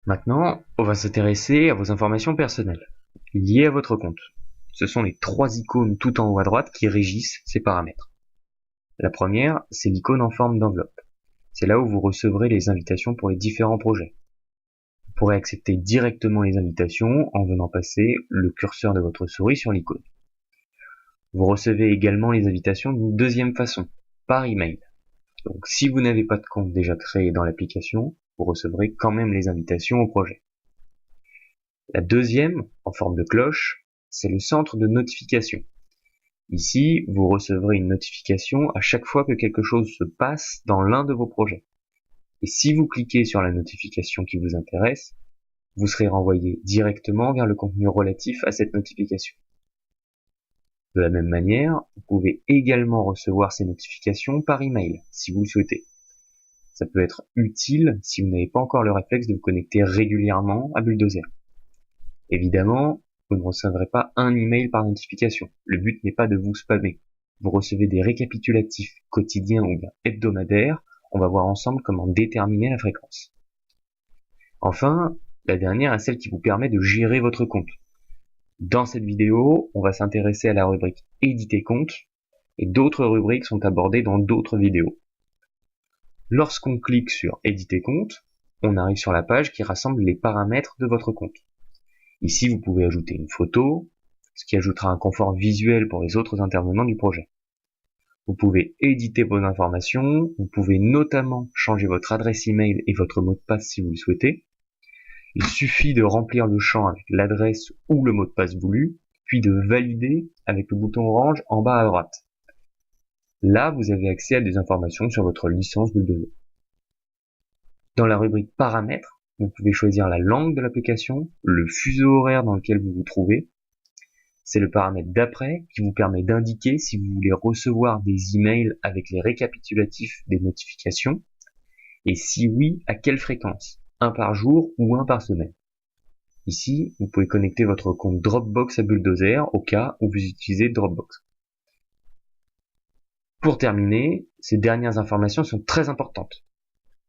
Maintenant, on va s'intéresser à vos informations personnelles, liées à votre compte. Ce sont les 3 icônes tout en haut à droite qui régissent ces paramètres. La première, c'est l'icône en forme d'enveloppe. C'est là où vous recevrez les invitations pour les différents projets. Vous pourrez accepter directement les invitations en venant passer le curseur de votre souris sur l'icône. Vous recevez également les invitations d'une deuxième façon, par email. Donc si vous n'avez pas de compte déjà créé dans l'application, vous recevrez quand même les invitations au projet. La deuxième, en forme de cloche, c'est le centre de notification. Ici, vous recevrez une notification à chaque fois que quelque chose se passe dans l'un de vos projets. Et si vous cliquez sur la notification qui vous intéresse, vous serez renvoyé directement vers le contenu relatif à cette notification. De la même manière, vous pouvez également recevoir ces notifications par email, si vous le souhaitez. Ça peut être utile si vous n'avez pas encore le réflexe de vous connecter régulièrement à Bulldozer. Évidemment, vous ne recevrez pas un email par notification. Le but n'est pas de vous spammer. Vous recevez des récapitulatifs quotidiens ou bien hebdomadaires. On va voir ensemble comment déterminer la fréquence. Enfin, la dernière est celle qui vous permet de gérer votre compte. Dans cette vidéo, on va s'intéresser à la rubrique Éditer compte et d'autres rubriques sont abordées dans d'autres vidéos. Lorsqu'on clique sur Éditer compte, on arrive sur la page qui rassemble les paramètres de votre compte. Ici, vous pouvez ajouter une photo, ce qui ajoutera un confort visuel pour les autres intervenants du projet. Vous pouvez éditer vos informations, vous pouvez notamment changer votre adresse email et votre mot de passe si vous le souhaitez. Il suffit de remplir le champ avec l'adresse ou le mot de passe voulu, puis de valider avec le bouton orange en bas à droite. Là, vous avez accès à des informations sur votre licence Bulldozer. Dans la rubrique Paramètres, vous pouvez choisir la langue de l'application, le fuseau horaire dans lequel vous vous trouvez. C'est le paramètre d'après qui vous permet d'indiquer si vous voulez recevoir des emails avec les récapitulatifs des notifications, et si oui, à quelle fréquence, un par jour ou un par semaine. Ici, vous pouvez connecter votre compte Dropbox à Bulldozer au cas où vous utilisez Dropbox. Pour terminer, ces dernières informations sont très importantes.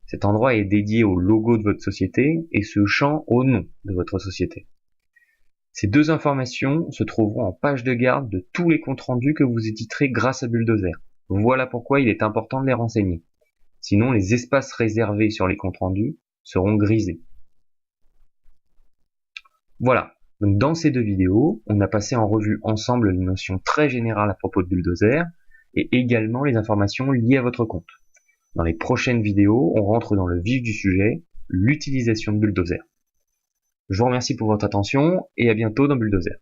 Cet endroit est dédié au logo de votre société et ce champ au nom de votre société. Ces 2 informations se trouveront en page de garde de tous les comptes rendus que vous éditerez grâce à Bulldozer. Voilà pourquoi il est important de les renseigner. Sinon, les espaces réservés sur les comptes rendus seront grisés. Voilà. Donc dans ces 2 vidéos, on a passé en revue ensemble les notions très générales à propos de Bulldozer et également les informations liées à votre compte. Dans les prochaines vidéos, on rentre dans le vif du sujet, l'utilisation de Bulldozer. Je vous remercie pour votre attention et à bientôt dans Bulldozer.